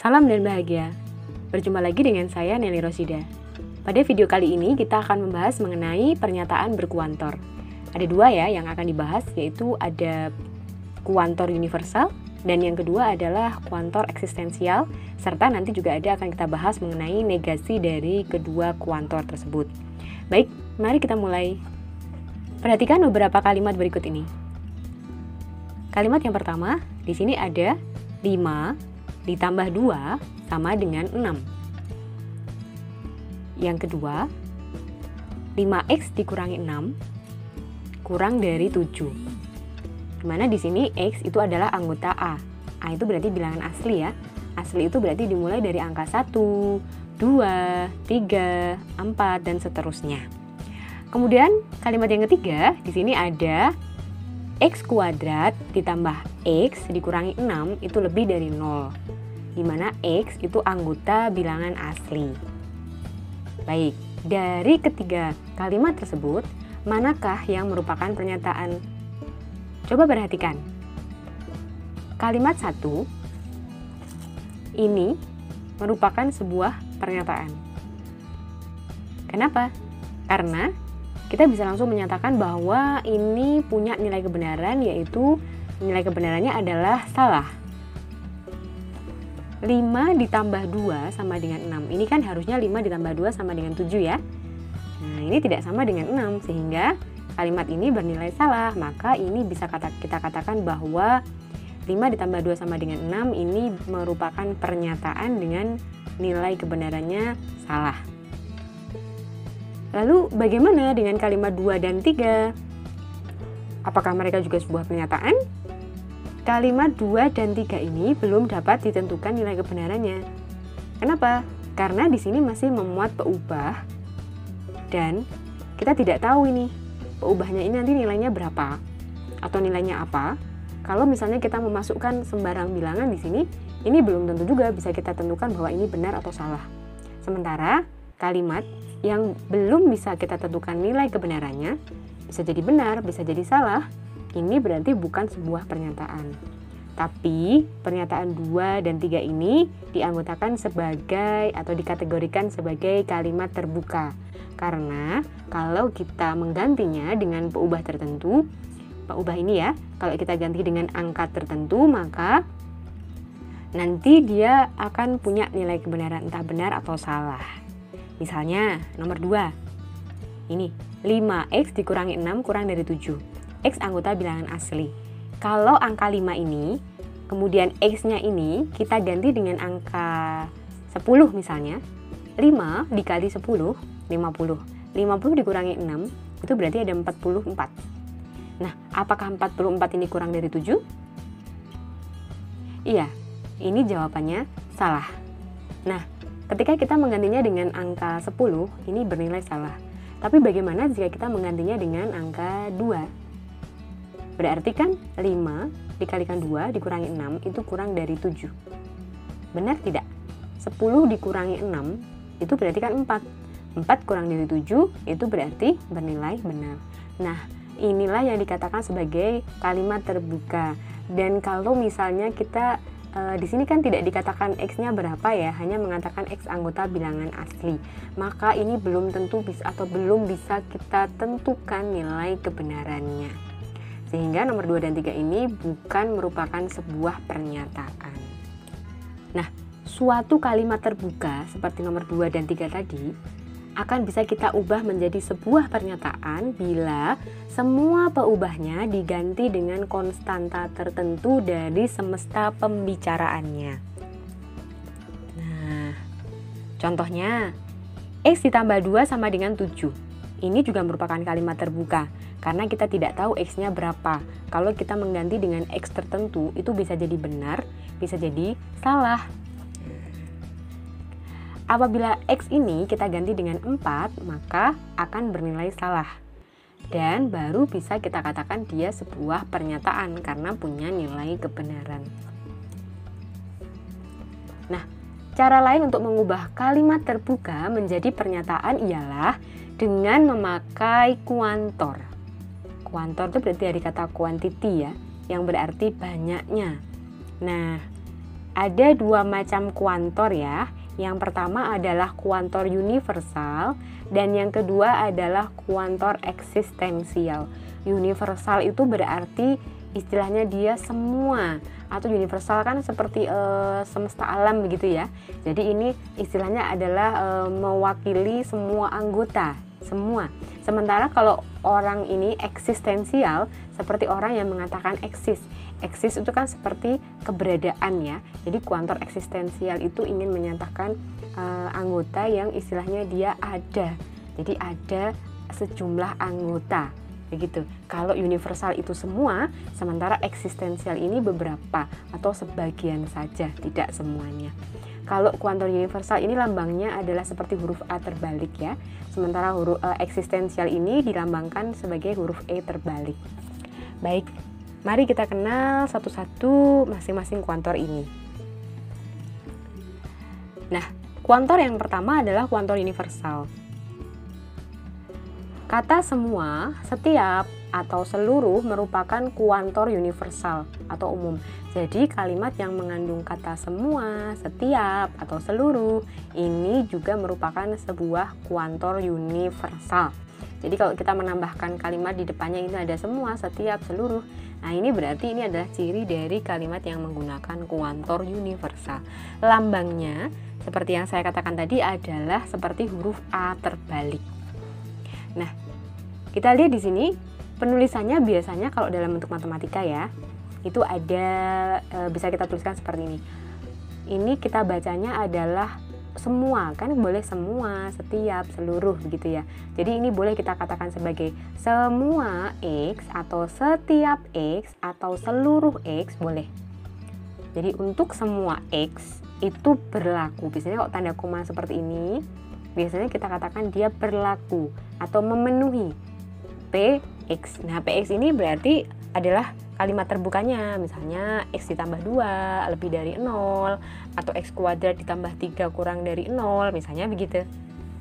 Salam dan bahagia. Berjumpa lagi dengan saya Nelly Rosida. Pada video kali ini kita akan membahas mengenai pernyataan berkuantor. Ada dua ya yang akan dibahas, yaitu ada kuantor universal dan yang kedua adalah kuantor eksistensial, serta nanti juga akan kita bahas mengenai negasi dari kedua kuantor tersebut. Baik, mari kita mulai. Perhatikan beberapa kalimat berikut ini. Kalimat yang pertama, di sini ada 5 ditambah 2 sama dengan 6. Yang kedua, 5x dikurangi 6 kurang dari 7. Dimana di sini x itu adalah anggota A. A itu berarti bilangan asli ya. Asli itu berarti dimulai dari angka 1, 2, 3, 4 dan seterusnya. Kemudian kalimat yang ketiga, di sini ada x kuadrat ditambah x dikurangi 6 itu lebih dari 0. Dimana x itu anggota bilangan asli. Baik, dari ketiga kalimat tersebut, manakah yang merupakan pernyataan? Coba perhatikan. Kalimat 1 ini merupakan sebuah pernyataan. Kenapa? Karena kita bisa langsung menyatakan bahwa ini punya nilai kebenaran, yaitu nilai kebenarannya adalah salah. 5 ditambah 2 sama dengan 6. Ini kan harusnya 5 ditambah 2 sama dengan 7 ya. Nah, ini tidak sama dengan 6, sehingga kalimat ini bernilai salah. Maka ini bisa kita katakan bahwa 5 ditambah 2 sama dengan 6 ini merupakan pernyataan dengan nilai kebenarannya salah. Lalu bagaimana dengan kalimat 2 dan 3? Apakah mereka juga sebuah pernyataan? Kalimat 2 dan 3 ini belum dapat ditentukan nilai kebenarannya. Kenapa? Karena di sini masih memuat peubah dan kita tidak tahu ini peubahnya ini nanti nilainya berapa atau nilainya apa. Kalau misalnya kita memasukkan sembarang bilangan di sini, ini belum tentu juga bisa kita tentukan bahwa ini benar atau salah. Sementara kalimat yang belum bisa kita tentukan nilai kebenarannya, bisa jadi benar, bisa jadi salah, ini berarti bukan sebuah pernyataan. Tapi pernyataan 2 dan 3 ini dianggotakan sebagai atau dikategorikan sebagai kalimat terbuka. Karena kalau kita menggantinya dengan peubah tertentu, peubah ini ya, kalau kita ganti dengan angka tertentu, maka nanti dia akan punya nilai kebenaran entah benar atau salah. Misalnya nomor 2. Ini 5x dikurangi 6 kurang dari 7. X anggota bilangan asli. Kalau angka 5 ini, kemudian X-nya ini kita ganti dengan angka 10 misalnya. 5 dikali 10, 50. 50 dikurangi 6, itu berarti ada 44. Nah, apakah 44 ini kurang dari 7? Iya, ini jawabannya salah. Nah, ketika kita menggantinya dengan angka 10, ini bernilai salah. Tapi bagaimana jika kita menggantinya dengan angka 2? Berarti kan 5 dikalikan 2 dikurangi 6 itu kurang dari 7. Benar tidak? 10 dikurangi 6 itu berarti kan 4. 4 kurang dari 7 itu berarti bernilai benar. Nah, inilah yang dikatakan sebagai kalimat terbuka. Dan kalau misalnya kita di sini kan tidak dikatakan X-nya berapa ya, hanya mengatakan X anggota bilangan asli. Maka ini belum tentu bisa atau belum bisa kita tentukan nilai kebenarannya. Sehingga nomor 2 dan 3 ini bukan merupakan sebuah pernyataan. Nah, suatu kalimat terbuka seperti nomor 2 dan 3 tadi akan bisa kita ubah menjadi sebuah pernyataan bila semua peubahnya diganti dengan konstanta tertentu dari semesta pembicaraannya. Nah, contohnya X ditambah 2 sama dengan 7. Ini juga merupakan kalimat terbuka karena kita tidak tahu X-nya berapa. Kalau kita mengganti dengan X tertentu, itu bisa jadi benar, bisa jadi salah. Apabila X ini kita ganti dengan 4, maka akan bernilai salah. Dan baru bisa kita katakan dia sebuah pernyataan karena punya nilai kebenaran. Nah, cara lain untuk mengubah kalimat terbuka menjadi pernyataan ialah dengan memakai kuantor. Kuantor itu berarti dari kata quantity ya, yang berarti banyaknya. Nah, ada dua macam kuantor ya. Yang pertama adalah kuantor universal dan yang kedua adalah kuantor eksistensial. Universal itu berarti istilahnya dia semua, atau universal kan seperti semesta alam begitu ya. Jadi ini istilahnya adalah mewakili semua anggota, semua. Sementara kalau orang ini eksistensial seperti orang yang mengatakan eksis. Eksis itu kan seperti keberadaan ya. Jadi kuantor eksistensial itu ingin menyatakan anggota yang istilahnya dia ada. Jadi ada sejumlah anggota. Begitu. Kalau universal itu semua, sementara eksistensial ini beberapa atau sebagian saja, tidak semuanya. Kalau kuantor universal ini lambangnya adalah seperti huruf A terbalik ya. Sementara huruf eksistensial ini dilambangkan sebagai huruf E terbalik. Baik, mari kita kenal satu-satu masing-masing kuantor ini. Nah, kuantor yang pertama adalah kuantor universal. Kata semua, setiap, atau seluruh merupakan kuantor universal atau umum. Jadi kalimat yang mengandung kata semua, setiap, atau seluruh ini juga merupakan sebuah kuantor universal. Jadi kalau kita menambahkan kalimat di depannya itu ada semua, setiap, seluruh. Nah ini berarti ini adalah ciri dari kalimat yang menggunakan kuantor universal. Lambangnya seperti yang saya katakan tadi adalah seperti huruf A terbalik. Nah, kita lihat di sini penulisannya biasanya kalau dalam bentuk matematika ya, itu ada bisa kita tuliskan seperti ini. Ini kita bacanya adalah semua, kan boleh semua, setiap, seluruh begitu ya. Jadi ini boleh kita katakan sebagai semua X atau setiap X atau seluruh X boleh. Jadi untuk semua X itu berlaku. Biasanya kalau tanda koma seperti ini, biasanya kita katakan dia berlaku atau memenuhi PX. Nah, PX ini berarti adalah kalimat terbukanya, misalnya X ditambah 2 lebih dari 0, atau X kuadrat ditambah 3 kurang dari 0, misalnya begitu.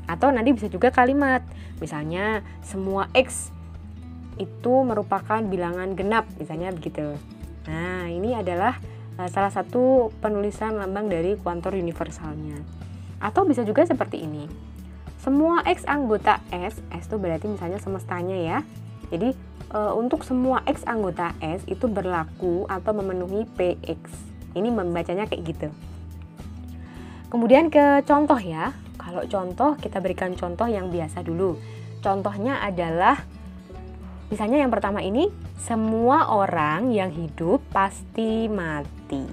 Atau nanti bisa juga kalimat, misalnya semua X itu merupakan bilangan genap, misalnya begitu. Nah, ini adalah salah satu penulisan lambang dari kuantor universalnya. Atau bisa juga seperti ini. Semua X anggota S itu berarti misalnya semestanya ya. Jadi untuk semua X anggota S itu berlaku atau memenuhi PX. Ini membacanya kayak gitu. Kemudian ke contoh ya. Kalau contoh kita berikan contoh yang biasa dulu. Contohnya adalah misalnya yang pertama ini, semua orang yang hidup pasti mati.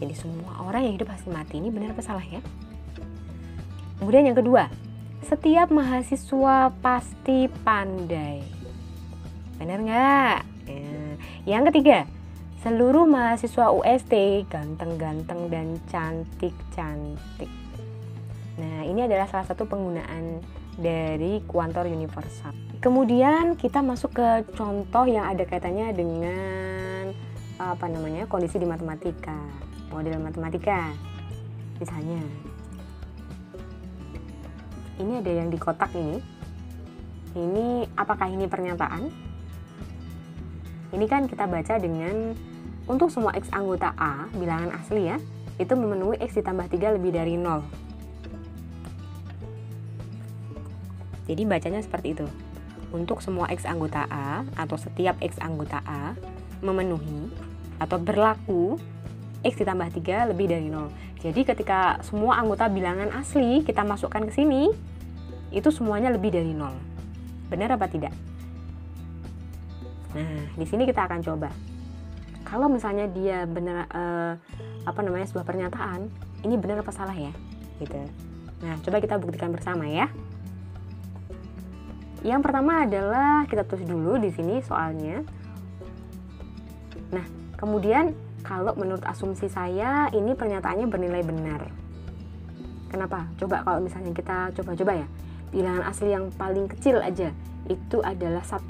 Jadi semua orang yang hidup pasti mati, ini benar apa salah ya? Kemudian yang kedua, setiap mahasiswa pasti pandai. Benar nggak? Yang ketiga, seluruh mahasiswa UST ganteng-ganteng dan cantik-cantik. Nah, ini adalah salah satu penggunaan dari kuantor universal. Kemudian kita masuk ke contoh yang ada kaitannya dengan kondisi di matematika, model matematika. Misalnya, ini ada yang di kotak ini. Ini apakah ini pernyataan? Ini kan kita baca dengan untuk semua X anggota A, bilangan asli ya, itu memenuhi X ditambah 3 lebih dari 0. Jadi bacanya seperti itu. Untuk semua X anggota A atau setiap X anggota A memenuhi atau berlaku X ditambah 3 lebih dari 0. Jadi ketika semua anggota bilangan asli kita masukkan ke sini, itu semuanya lebih dari 0. Benar apa tidak? Nah, di sini kita akan coba. Kalau misalnya dia benar sebuah pernyataan, ini benar apa salah ya? Gitu. Nah, coba kita buktikan bersama ya. Yang pertama adalah kita tulis dulu di sini soalnya. Nah, kemudian kalau menurut asumsi saya ini pernyataannya bernilai benar. Kenapa? Coba kalau misalnya kita coba-coba ya. Bilangan asli yang paling kecil aja itu adalah 1.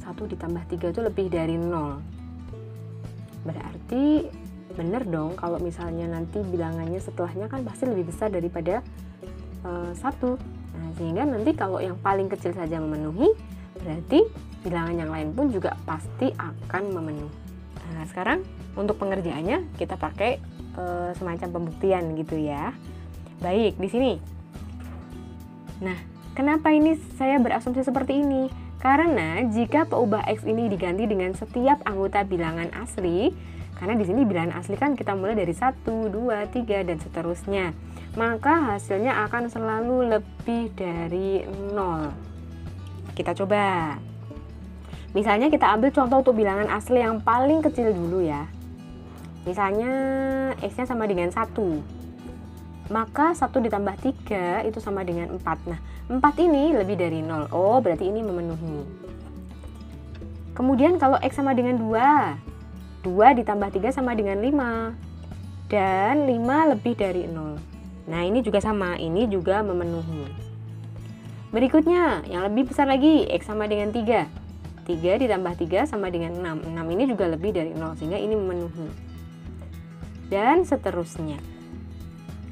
1 ditambah 3 itu lebih dari 0. Berarti benar dong kalau misalnya nanti bilangannya setelahnya kan pasti lebih besar daripada 1. Nah, sehingga nanti kalau yang paling kecil saja memenuhi, berarti bilangan yang lain pun juga pasti akan memenuhi. Nah, sekarang Untuk pengerjaannya kita pakai semacam pembuktian gitu ya. Baik, di sini. Nah, kenapa ini saya berasumsi seperti ini? Karena jika peubah X ini diganti dengan setiap anggota bilangan asli, karena di sini bilangan asli kan kita mulai dari 1, 2, 3 dan seterusnya, maka hasilnya akan selalu lebih dari 0. Kita coba. Misalnya kita ambil contoh untuk bilangan asli yang paling kecil dulu ya. Misalnya X-nya sama dengan 1. Maka 1 ditambah 3 itu sama dengan 4. Nah, 4 ini lebih dari 0. Oh, berarti ini memenuhi. Kemudian kalau X sama dengan 2. 2 ditambah 3 sama dengan 5. Dan 5 lebih dari 0. Nah, ini juga sama. Ini juga memenuhi. Berikutnya, yang lebih besar lagi. X sama dengan 3. 3 ditambah 3 sama dengan 6. 6 ini juga lebih dari 0. Sehingga ini memenuhi. Dan seterusnya.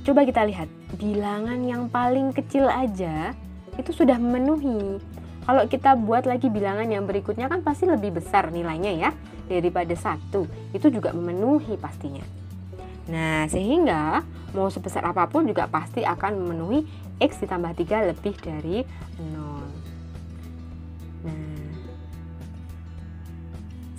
Coba kita lihat, bilangan yang paling kecil aja itu sudah memenuhi. Kalau kita buat lagi bilangan yang berikutnya kan pasti lebih besar nilainya ya daripada 1. Itu juga memenuhi pastinya. Nah, sehingga mau sebesar apapun juga pasti akan memenuhi X ditambah 3 lebih dari 0. Nah,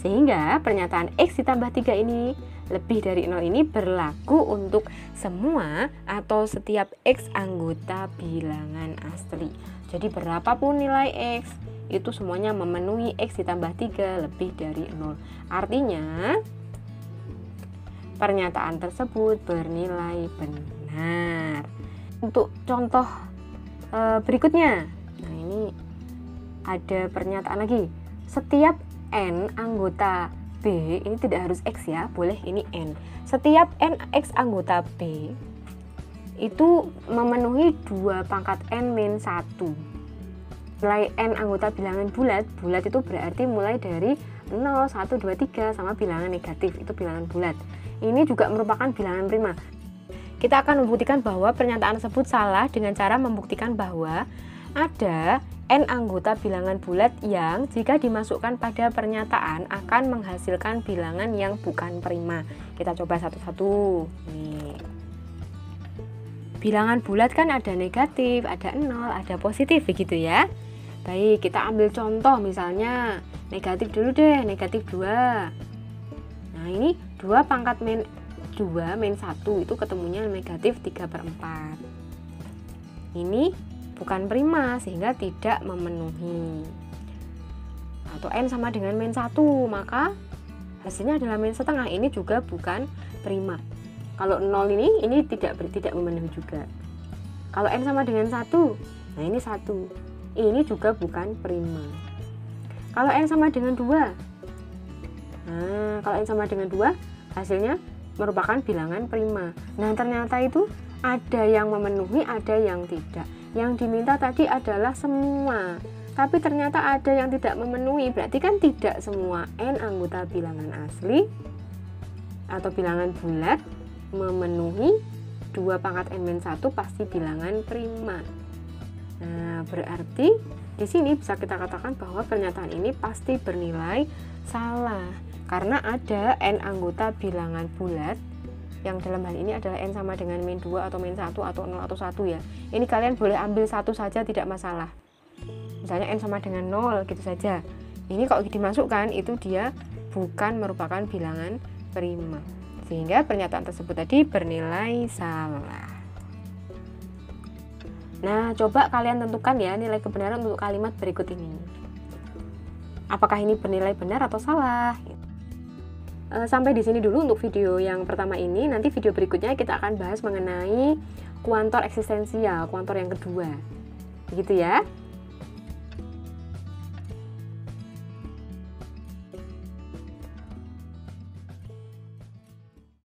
sehingga pernyataan X ditambah 3 ini lebih dari 0 ini berlaku untuk semua atau setiap X anggota bilangan asli. Jadi berapapun nilai X, itu semuanya memenuhi X ditambah 3 lebih dari 0. Artinya, pernyataan tersebut bernilai benar. Untuk contoh berikutnya, nah ini ada pernyataan lagi. Setiap N anggota B, ini tidak harus X ya, boleh ini N. Setiap N X anggota B itu memenuhi 2 pangkat N min 1. Nilai N anggota bilangan bulat, bulat itu berarti mulai dari 0, 1, 2, 3 sama bilangan negatif, itu bilangan bulat. Ini juga merupakan bilangan prima. Kita akan membuktikan bahwa pernyataan tersebut salah dengan cara membuktikan bahwa ada N anggota bilangan bulat yang jika dimasukkan pada pernyataan akan menghasilkan bilangan yang bukan prima. Kita coba satu-satu. Nih. Bilangan bulat kan ada negatif, ada 0, ada positif begitu ya. Baik, kita ambil contoh misalnya negatif dulu deh, negatif 2. Nah, ini 2 pangkat min 2 min 1 itu ketemunya negatif 3/4. Ini bukan prima sehingga tidak memenuhi. Atau N sama dengan min 1, maka hasilnya adalah min setengah. Ini juga bukan prima. Kalau 0 ini tidak memenuhi juga. Kalau N sama dengan 1, nah ini 1. Ini juga bukan prima. Kalau N sama dengan 2. Nah, kalau N sama dengan 2, hasilnya merupakan bilangan prima. Nah, ternyata itu ada yang memenuhi, ada yang tidak. Yang diminta tadi adalah semua, tapi ternyata ada yang tidak memenuhi. Berarti kan tidak semua N anggota bilangan asli atau bilangan bulat memenuhi 2 pangkat N min 1 pasti bilangan prima. Nah, berarti di sini bisa kita katakan bahwa pernyataan ini pasti bernilai salah karena ada N anggota bilangan bulat yang dalam hal ini adalah N sama dengan min 2 atau min 1 atau 0 atau 1 ya. Ini kalian boleh ambil satu saja tidak masalah. Misalnya N sama dengan 0 gitu saja. Ini kalau dimasukkan itu dia bukan merupakan bilangan prima. Sehingga pernyataan tersebut tadi bernilai salah. Nah, coba kalian tentukan ya nilai kebenaran untuk kalimat berikut ini. Apakah ini bernilai benar atau salah? Sampai di sini dulu untuk video yang pertama ini. Nanti video berikutnya kita akan bahas mengenai kuantor eksistensial, kuantor yang kedua. Begitu ya.